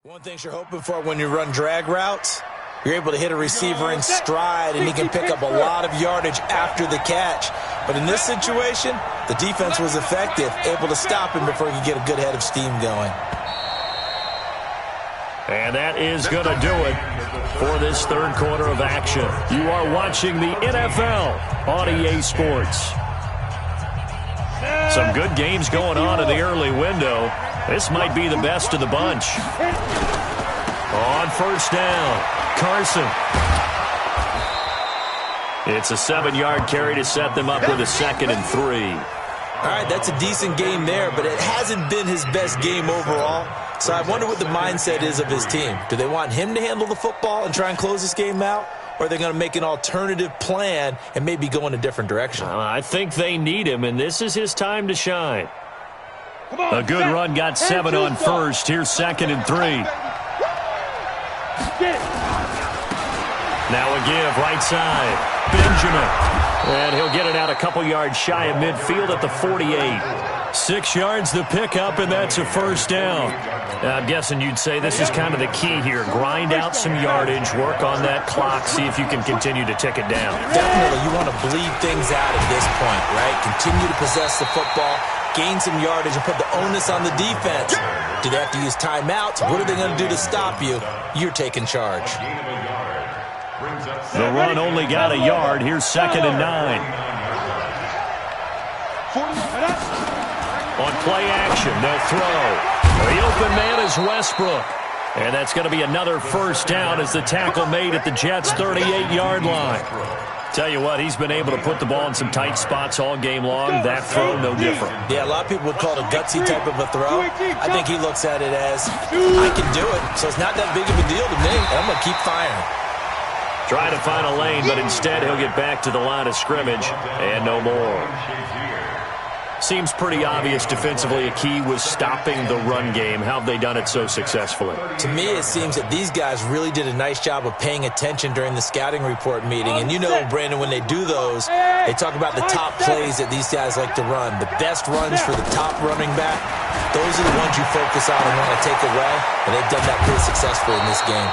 [SPEAKER 4] One thing you're hoping for when you run drag routes, you're able to hit a receiver in stride, and he can pick up a lot of yardage after the catch. But in this situation, the defense was effective, able to stop him before he could get a good head of steam going.
[SPEAKER 2] And that is going to do it for this 3rd quarter of action. You are watching the NFL on EA Sports. Some good games going on in the early window. This might be the best of the bunch. On first down, Carson. It's a 7-yard carry to set them up with a 2nd and 3.
[SPEAKER 4] All right, that's a decent game there, but it hasn't been his best game overall. So I wonder what the mindset is of his team. Do they want him to handle the football and try and close this game out? Or are they going to make an alternative plan and maybe go in a different direction?
[SPEAKER 2] I think they need him, and this is his time to shine. A good run got 7 on first. Here's 2nd and 3. Now a give, right side. Benjamin. And he'll get it out a couple yards shy of midfield at the 48. 6 yards the pickup, and that's a first down. I'm guessing you'd say this is kind of the key here. Grind out some yardage, work on that clock, see if you can continue to tick it down.
[SPEAKER 4] Definitely, you want to bleed things out at this point, right? Continue to possess the football, gain some yardage, and put the onus on the defense. Do they have to use timeouts? What are they going to do to stop you? You're taking charge.
[SPEAKER 2] The run only got a yard. Here's 2nd and 9. On play action, they'll throw. The open man is Westbrook. And that's going to be another first down as the tackle made at the Jets' 38-yard line. Tell you what, he's been able to put the ball in some tight spots all game long. That throw, no different.
[SPEAKER 4] Yeah, a lot of people would call it a gutsy type of a throw. I think he looks at it as, I can do it, so it's not that big of a deal to me, and I'm going to keep firing.
[SPEAKER 2] Try to find a lane, but instead he'll get back to the line of scrimmage and no more. Seems pretty obvious defensively a key was stopping the run game. How have they done it so successfully?
[SPEAKER 4] To me, it seems that these guys really did a nice job of paying attention during the scouting report meeting. And you know, Brandon, when they do those, they talk about the top plays that these guys like to run. The best runs for the top running back, those are the ones you focus on and want to take away. And they've done that pretty successfully in this game.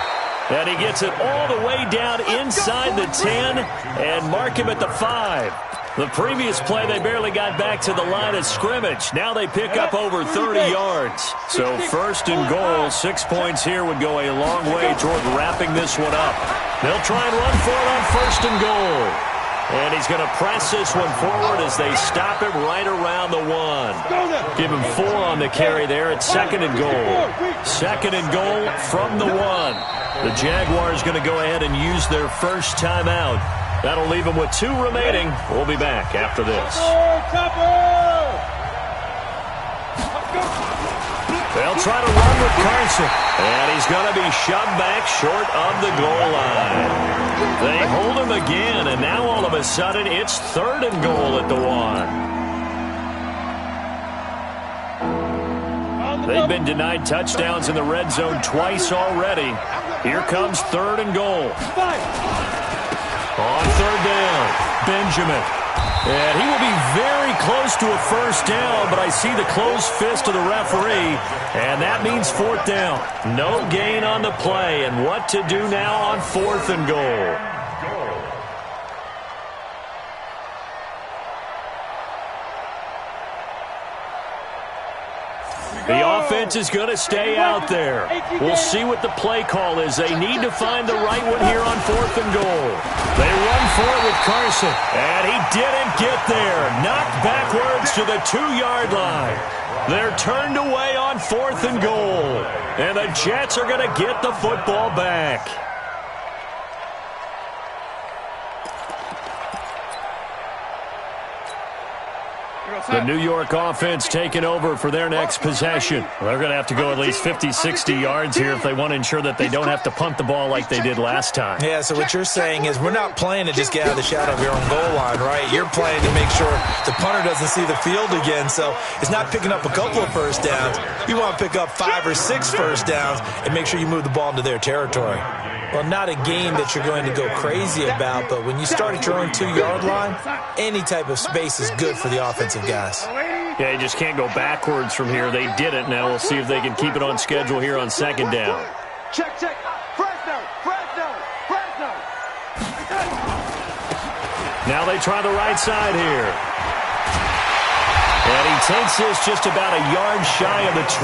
[SPEAKER 2] And he gets it all the way down inside the 10 and mark him at the 5. The previous play, they barely got back to the line of scrimmage. Now they pick up over 30 yards. So 1st and goal, 6 points here would go a long way toward wrapping this one up. They'll try and run for it on 1st and goal. And he's going to press this one forward as they stop him right around the 1. Give him 4 on the carry there at 2nd and goal. 2nd and goal from the 1. The Jaguars going to go ahead and use their first timeout. That'll leave them with 2 remaining. We'll be back after this. They'll try to run with Carson. And he's going to be shoved back short of the goal line. They hold him again, and now all of a sudden it's 3rd and goal at the 1. They've been denied touchdowns in the red zone twice already. Here comes 3rd and goal. On 3rd down, Benjamin. And he will be very close to a first down, but I see the closed fist of the referee, and that means 4th down. No gain on the play, and what to do now on 4th and goal. The offense is going to stay out there. We'll see what the play call is. They need to find the right one here on 4th and goal. They run for it with Carson, and he didn't get there. Knocked backwards to the 2-yard line. They're turned away on 4th and goal, and the Jets are going to get the football back. The New York offense taking over for their next possession. They're going to have to go at least 50, 60 yards here if they want to ensure that they don't have to punt the ball like they did last time.
[SPEAKER 4] Yeah, so what you're saying is we're not playing to just get out of the shadow of your own goal line, right? You're playing to make sure the punter doesn't see the field again. So it's not picking up a couple of first downs. You want to pick up 5 or 6 first downs and make sure you move the ball into their territory. Well, not a game that you're going to go crazy about, but when you start at your own 2-yard line, any type of space is good for the offensive guys.
[SPEAKER 2] Yeah, you just can't go backwards from here. They did it. Now we'll see if they can keep it on schedule here on 2nd down.
[SPEAKER 3] Check, check. Fresno.
[SPEAKER 2] Now they try the right side here. And he takes this just about a yard shy of the 20.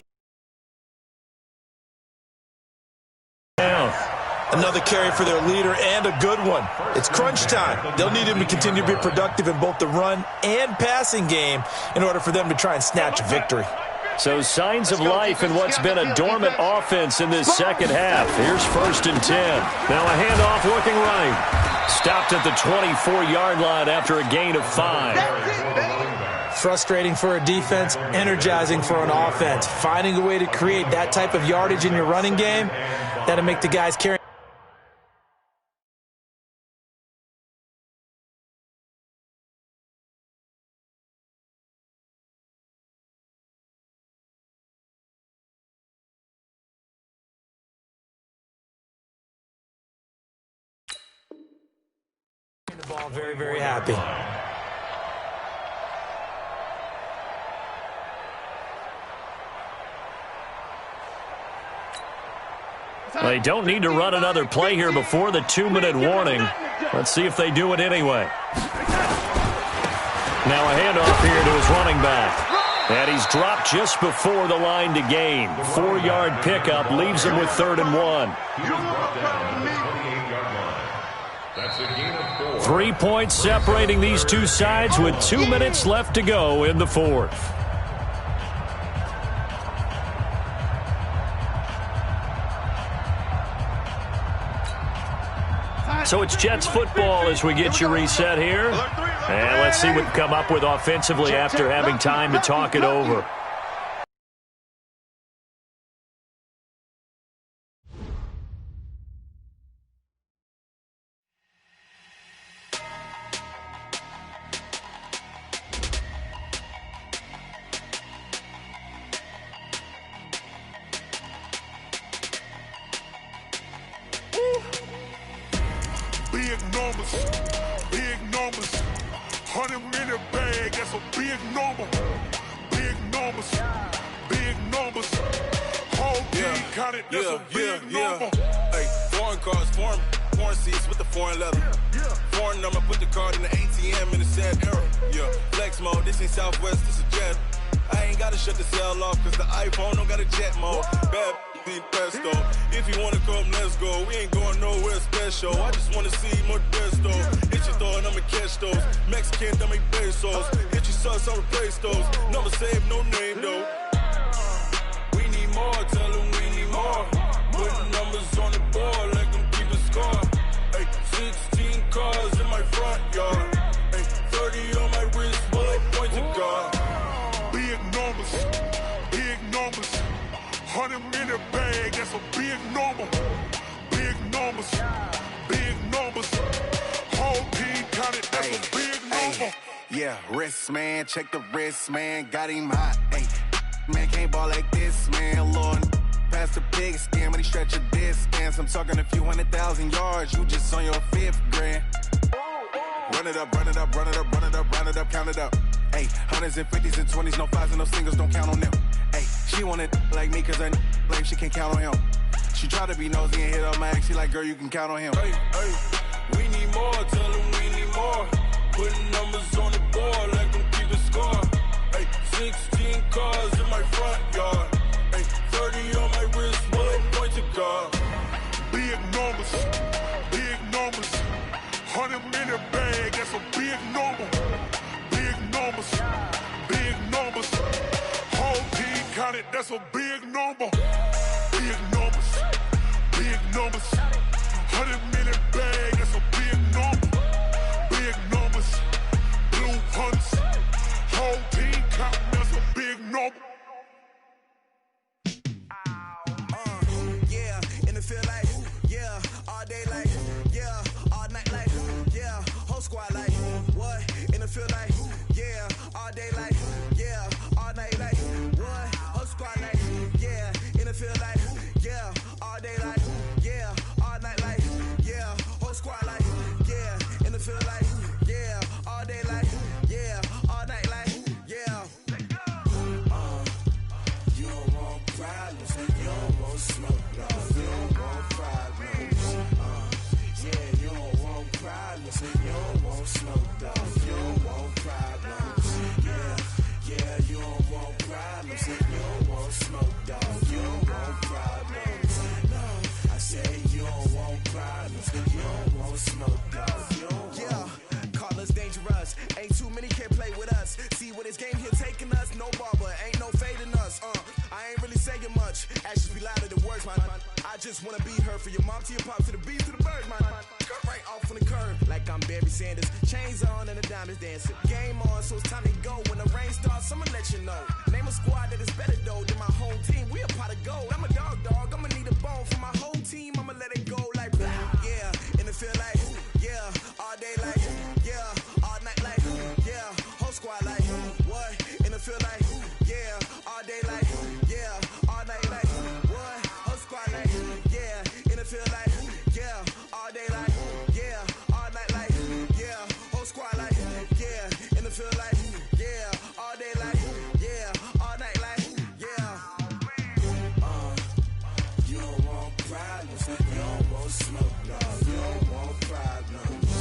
[SPEAKER 4] Another carry for their leader and a good one. It's crunch time. They'll need him to continue to be productive in both the run and passing game in order for them to try and snatch a victory.
[SPEAKER 2] So signs of life in what's been a dormant offense in this second half. Here's 1st and 10. Now a handoff looking right. Stopped at the 24-yard line after a gain of 5.
[SPEAKER 4] Frustrating for a defense, energizing for an offense. Finding a way to create that type of yardage in your running game, that'll make the guys carry. The ball very, very happy.
[SPEAKER 2] They don't need to run another play here before the 2-minute warning. Let's see if they do it anyway. Now a handoff here to his running back. And he's dropped just before the line to gain. 4-yard pickup leaves him with 3rd and 1. 3 points separating these two sides with 2 minutes left to go in the 4th. So it's Jets football as we get you reset here. And let's see what we come up with offensively after having time to talk it over.
[SPEAKER 7] Big numbers, 100-minute bag, that's a big number. Big numbers, whole team counted, that's a big number.
[SPEAKER 8] Hey, foreign cars, foreign seats with the foreign leather. Foreign number, put the card in the ATM in the sad era. Yeah, flex mode, this ain't Southwest, this is jet. I ain't gotta shut the cell off, cause the iPhone don't got a jet mode. Bad pesto. If you wanna come, let's go. We ain't going nowhere special. I just wanna see more desto. Hit your throw and I'ma catch those. Mexican, I make pesos. Hit your sauce, I'll replace those. Number save, no name though. We need more, tell them we need more. Putting numbers on the board, let them keep a score. Hey, 16 cars in my front yard. Hey, 30 on my wrist, bullet point to God.
[SPEAKER 7] Big numbers, 100-minute bag, that's a big number. Big numbers, whole team counted, that's a big number.
[SPEAKER 9] Yeah, wrist man, check the wrist man, got him hot. Ay, man can't ball like this, man. Lord, past the pig skin when he stretch a distance. I'm talking a few 100,000 yards, you just on your 5th grand. Run it up, count it up. Ay, 100s and 50s and 20s, no 5s and no singles, don't count on them. Ay, she want it like me cause her blame, she can't count on him. She try to be nosy and hit up my ex, she like, girl, you can count on him.
[SPEAKER 8] Hey, we need more, tell them we need more. Putting numbers on the board, let them keep a score. Hey, 16 cars in my front yard. Hey, 30 on my wrist, bullet point to God.
[SPEAKER 7] Big numbers, 100-minute bag, that's a big number. Big numbers, whole team counted, that's a big number. Big numbers, 100-minute bag, that's a big number. Big numbers, blue hunts, whole team counting, that's a big number.
[SPEAKER 1] Yeah, in the field like, yeah, all day like, yeah, all night like, yeah, whole squad like, what? In the field like, yeah, all day like, yeah, all night like, what? Whole squad like, yeah, in the field like, yeah, all day like, yeah, all night like, yeah, whole squad like, yeah, in the field like, yeah, all day like, yeah, all night like, yeah.
[SPEAKER 10] You don't want problems, you don't want smoke, no, you don't want problems. Yeah, you don't want problems, you don't want smoke, dog, you don't want problems. Yeah, you don't want problems, you don't want smoke, dog, you don't want problems. No, I say you don't want problems, you don't want smoke, dog, you don't want.
[SPEAKER 1] Yeah, call us dangerous. Ain't too many can play with us. See what this game here taking us. No barber, ain't no fading us.
[SPEAKER 9] saying much. Actions be louder than words, man. I just wanna be heard, for your mom to your pop to the beat to the bird, man. Cut right off on the curb, like I'm Barry Sanders. Chains on and the diamonds dancing. Game on, so it's time to go. When the rain starts, I'ma let you know. Name a squad that is better though than my home team. We a pot of gold. I'm a dog. I'ma need a bone for my whole team. I'ma let it go like blah, yeah. And it feel like yeah, all day like yeah, all night like yeah, whole squad like what? And it feel like yeah, all day like yeah, all night like what? Whole squad like yeah, and it feel like yeah, all day like yeah, all night like yeah, whole squad like yeah, and it feel like yeah, all day like yeah, all night like yeah.
[SPEAKER 10] You don't want problems, you don't want smoke, dog. You don't want problems.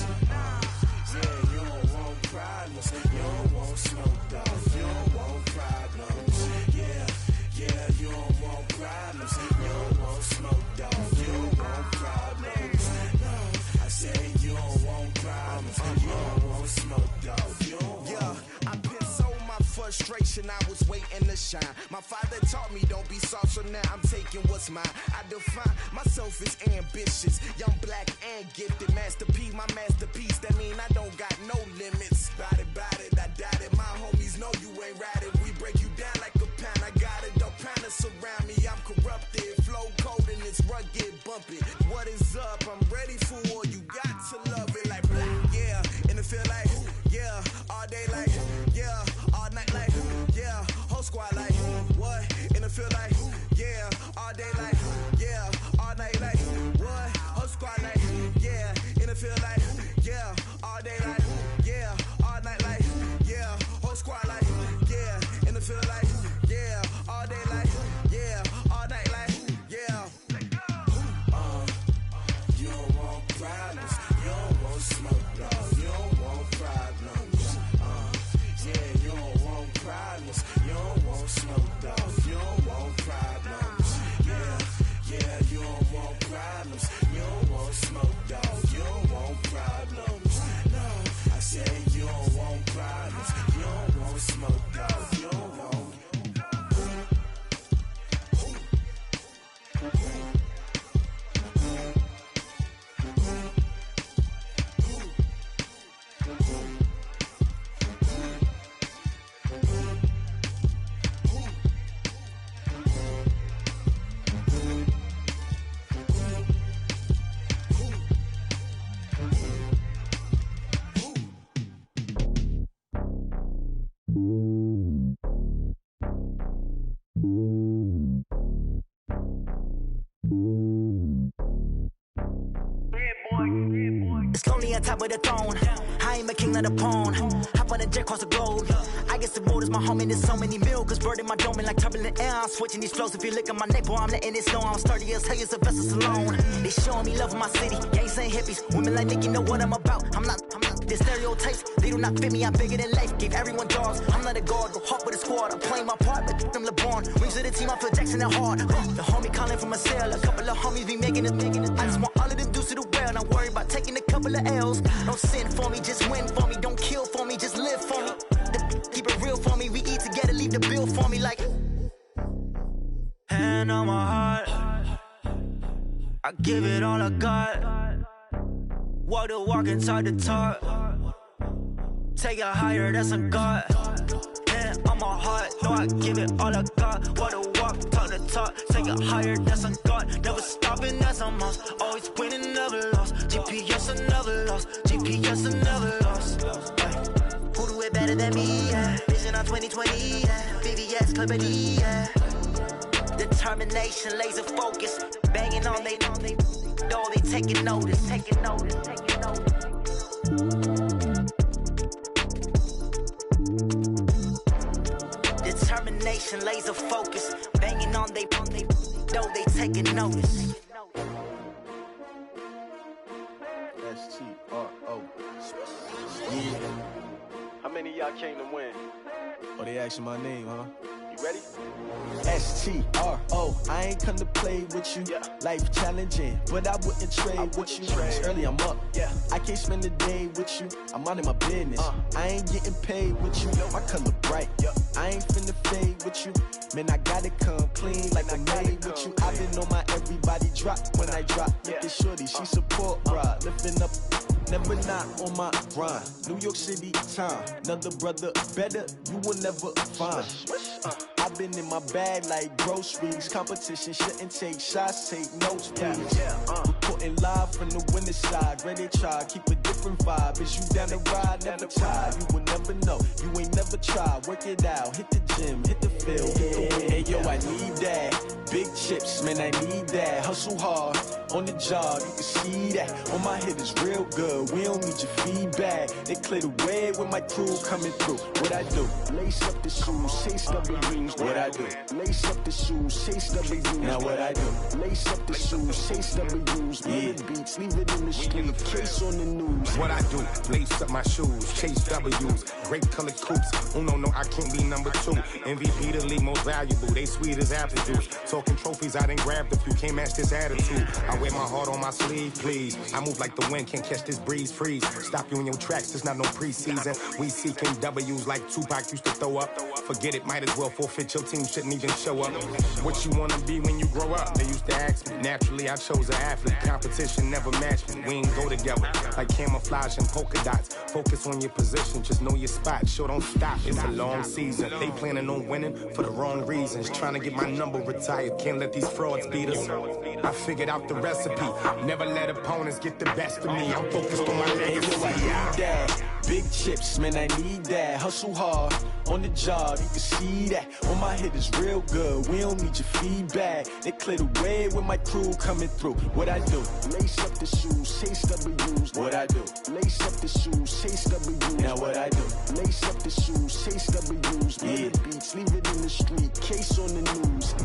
[SPEAKER 10] Yeah, you don't want problems, you don't want smoke, dog. You don't want problems. Yeah, you don't want problems, you don't want smoke, dog. You don't want problems. No, I said you don't want problems, you don't want smoke, dog. You don't want.
[SPEAKER 9] I've been so my frustration, I was waiting to shine. My father taught me don't be soft, so now I'm taking what's mine. I define myself as ambitious, young, black, and gifted. Masterpiece, my masterpiece, that mean I don't got no limits. Bout it, I doubt it. My homies know you ain't ride it. We break you down like a pound. I got it, don't pound to surround me. I'm corrupted, flow cold and it's rugged, bumpy. What is up? I'm ready for war. You got to love it like blah, yeah. And it feel like yeah, all day like yeah, all night like yeah, whole squad like what? And it feel like yeah, all day like yeah, all night like what? Whole squad like yeah, and it feel like yeah, all day like yeah, all night like yeah, whole squad like yeah, and it feel like yeah, all day like yeah, all night like yeah.
[SPEAKER 10] You don't want problems, you don't want smoke, dog. You don't want problems. Yeah, you don't want problems, you don't want smoke, dog. You don't want problems. Yeah, you don't want problems, you don't want smoke, dog. You don't want problems. No, I said you don't want problems, you don't want smoke, dog. You don't want.
[SPEAKER 11] It's lonely on top of the throne. I ain't a king of the pawn. Hop on a jet across the globe. I guess the road is my home and there's so many miracles bird in my dome and like turbulent air. I'm switching these flows. If you look at my neck, boy, I'm letting it snow. I'm sturdy as hell, it's a vessel alone. They showing me love in my city. Gangs ain't hippies. Women like Nicki know what I'm about. I'm not. Their stereotypes, they do not fit me. I'm bigger than life. Gave everyone dogs. I'm not a guard, go hard with a squad. I'm playing my part, but I'm LeBron. Wings of the team, I feel Jackson and hard. The homie calling from a cell. A couple of homies be making it. I just want all of them dudes to the well. Not worry about taking a couple of L's. Don't sin for me, just win for me. Don't kill for me, just live for me. Keep it real for me. We eat together, leave the bill for me like. Hand on my heart, I give it all I got. Walk the walk and talk the talk. Take it higher, that's a God. Hand on my heart, no, I give it all I got. Walk the walk, talk the talk. Take it higher, that's a God. Never stopping, that's a must. Always winning, never lost. GPS, I never lost. GPS, I never lost. Who do it better than me? Yeah. Vision on 2020. Yeah. VVS, Clippity. Yeah. Determination, laser focus. Banging on they door, they taking notice. Taking notice. Determination, laser focus. Banging on they door, they taking notice.
[SPEAKER 9] STRO.
[SPEAKER 3] Yeah. How many of y'all came to win?
[SPEAKER 9] Oh, they asking my name, huh?
[SPEAKER 3] You ready?
[SPEAKER 9] STRO. I ain't come to play with you.
[SPEAKER 3] Yeah.
[SPEAKER 9] Life challenging, but I wouldn't trade with you. It's early, I'm up.
[SPEAKER 3] Yeah.
[SPEAKER 9] I can't spend the day with you. I'm minding my business. I ain't getting paid with you. My color bright.
[SPEAKER 3] Yeah.
[SPEAKER 9] I ain't finna fade with you.
[SPEAKER 12] Man, I gotta come clean like I'm made with you. I've been on my everybody drop when I drop. Look at shorty, she support ride, lifting up. Never not on my grind. New York City time. Another brother better, you will never find. I've been in my bag like groceries. Competition shouldn't take shots, take notes, please. Reporting live from the winter side. Ready to try, keep a different vibe. Is you down the ride? Never tired. You will never know. You ain't never tried. Work it out. Hit the gym, hit the field. Hey yo, I need that. Big chips, man, I need that. Hustle hard on the job. You can see that. On my head is real good. We don't need your feedback. They clear the way with my crew coming through. What I do? Lace up the shoes, chase W's. What I do? Lace up the shoes, chase W's. Now what I do? Lace up the shoes, chase W's. Yeah. Beats, leave it in the street, case on the news.
[SPEAKER 13] What I do? Lace up my shoes, chase W's. Grape colored coops. Uno, no, I can't be number 2. MVP the league most valuable. They sweet as apple juice. Talking trophies, I didn't grab the few. Can't match this attitude. I wear my heart on my sleeve, please. I move like the wind, can't catch this breeze, freeze. Stop you in your tracks, there's not no preseason. We seeking W's like Tupac used to throw up. Forget it, might as well forfeit. Your team shouldn't even show up. What you wanna be when you grow up? They used to ask me. Naturally, I chose an athlete. Competition never matched me. We ain't go together like camouflage and polka dots. Focus on your position, just know your spot. Sure, don't stop. It's a long season. They planning on winning for the wrong reasons. Trying to get my number retired. Can't let these frauds beat us. I figured out the recipe. Never let opponents get the best of me. I'm focused on my legacy.
[SPEAKER 12] I need that. Big chips, man, I need that. Hustle hard on the job, you can see that. On my head is real good. We don't need your feedback. They clear the way with my crew coming through. What I do? Lace up the shoes, chase W's. What I do? Lace up the shoes, chase W's. Now what I do? Lace up the shoes, chase W's. Yeah. Beats, leave it in the street, case on the news.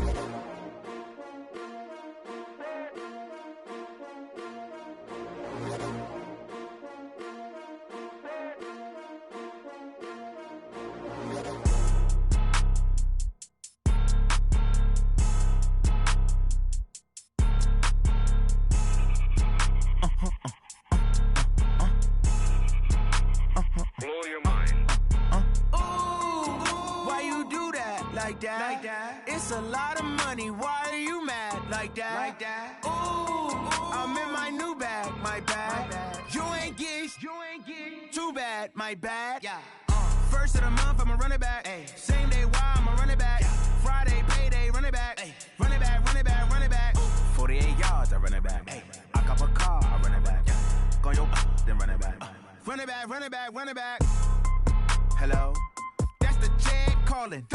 [SPEAKER 10] It's a lot of money, why are you mad like that? Ooh, I'm in my new bag, my bad. You ain't get too bad, my bad. First of the month, I'ma run it back. Same day, why I'ma run it back. Friday, payday, run it back. Run it back, run it back, run it back. 48 yards, I run it back. I cop a car, I run it back. Go your then run it back. Run it back, run it back, run it back. Hello? That's the check calling.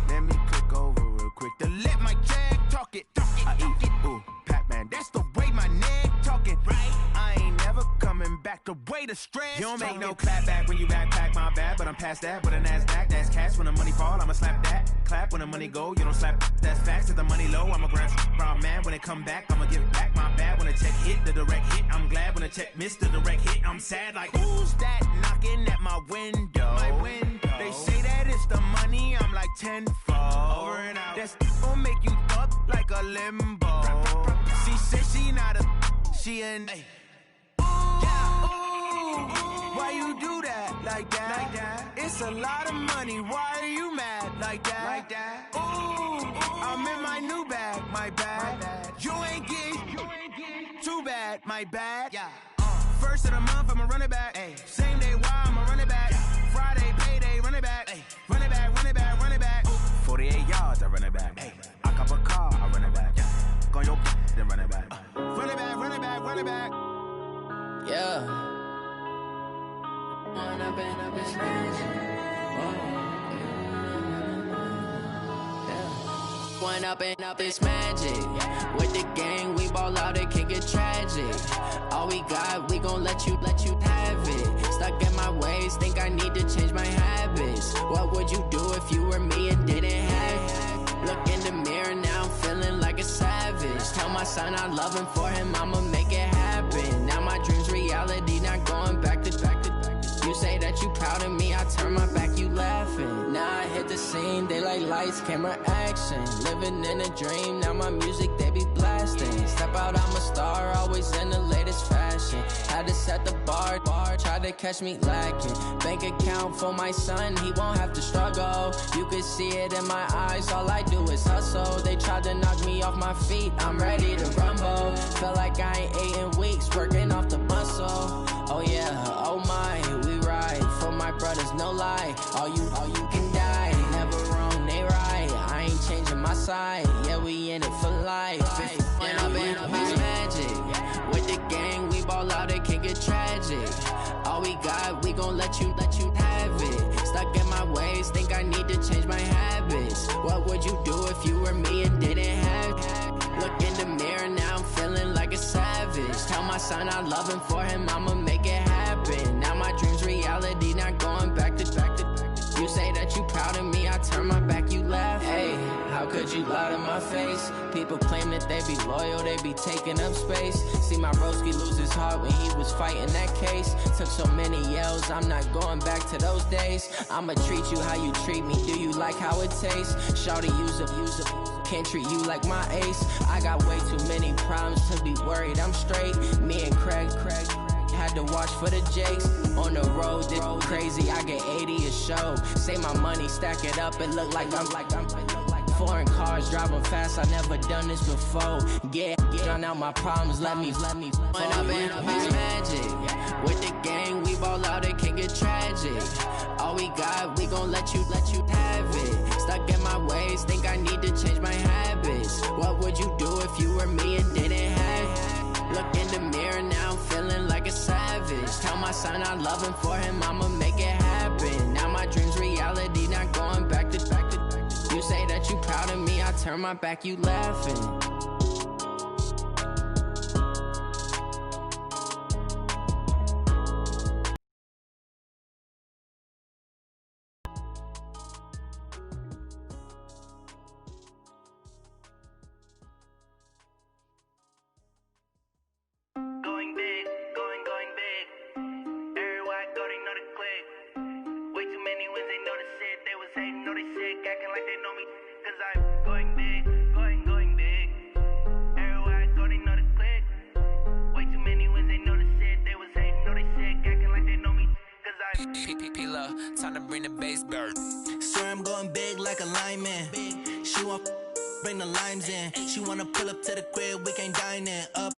[SPEAKER 10] Let me click over real quick to let my check talk it. I eat it, ooh, Pac-Man. That's the way my neck talking. Right? I ain't never coming back the way the stress. You don't make no clap back when you backpack my bad, but I'm past that. With a NASDAQ, that's cash. When the money fall, I'ma slap that. Clap when the money go, you don't slap. That's facts. If the money low, I'ma grab brown man. When it come back, I'ma give back my bad. When the check hit, the direct hit. I'm glad when the check missed the direct hit. I'm sad like, who's that knocking at my window? My window. They say that it's the money, I'm like tenfold. Over and out. That's gon' make you up like a limbo. She said she not a, she an. Ooh, why you do that like that? It's a lot of money, why are you mad like that? Ooh, I'm in my new bag, my bad. You ain't get too bad, my bad. First of the month, I'ma run it back. Same day, why I'ma run it back. Friday, payday, run it back. Run it back, run it back, run it back. 48 yards, I run it back. I cop a car, I run it back. Go your then run it back. Run it back, run it back, run it back.
[SPEAKER 14] Yeah. Run up and up his face. One up and up is magic. With the gang, we ball out, it can get tragic. All we got, we gon' let you have it. Stuck in my ways, think I need to change my habits. What would you do if you were me and didn't have it? Look in the mirror, now I'm feeling like a savage. Tell my son I love him, for him I'ma make it happen. Now my dream's reality, not going back to. You say that you proud of me, I turn my back, you laughing. Now I hit the scene, they like lights, camera, action. Living in a dream, now my music, they be blasting. Step out, I'm a star, always in the latest fashion. Had to set the bar, try to catch me lacking. Bank account for my son, he won't have to struggle. You can see it in my eyes, all I do is hustle. They tried to knock me off my feet, I'm ready to rumble. Feel like I ain't ate in weeks, working off the muscle. Oh yeah, oh my, we ride for my brothers, no lie. All you can die, never wrong, they right. I ain't changing my side, yeah, we in it for life. And I've been magic with the gang, we ball out, it can get tragic. All we got, we gon' let you have it. Stuck in my ways, think I need to change my habits. What would you do if you were me and didn't have it? Look in the mirror, now I'm feeling like a savage. Tell my son I love him, for him I'ma make it happen. Now my dream's reality, not going back to. You say that you proud of me, I turn my back, you laugh. Hey, how could you lie to my face? People claim that they be loyal, they be taking up space. See my broski lose his heart when he was fighting that case. Took so many yells, I'm not going back to those days. I'ma treat you how you treat me, do you like how it tastes? Shawty, use up, can't treat you like my ace. I got way too many problems to be worried, I'm straight. Me and Craig had to watch for the Jakes. On the road, this crazy, I get 80 a show. Say my money, stack it up, it look like I'm foreign cars, driving fast, I never done this before. Yeah, drown out my problems, let me. When I've been magic with the gang, we ball out, it can get tragic. All we got, we gon' let you have it. Stuck in my ways, think I need to change my habits. What would you do if you were me and didn't have it? Look in the mirror, now I'm feeling like a savage. Tell my son I love him, for him I'ma make it happen. Now my dream's reality, not going back to. You say that you proud of me, I turn my back, you laughing.
[SPEAKER 15] Going big, going big. Everywhere I go, they know the click. Way too many wins, they know the shit. They was hating, know they sick, acting like they know me. Cause I'm going big, going big. Everywhere I go, they know the click. Way too many wins, they know the shit. They was hating, know they sick, acting like they know me. Cause I'm
[SPEAKER 16] P-P-P-Love, time to bring the bass bird.
[SPEAKER 17] Swear I'm going big like a lineman. She want bring the limes in. She wanna pull up to the crib, we can't dine in. Up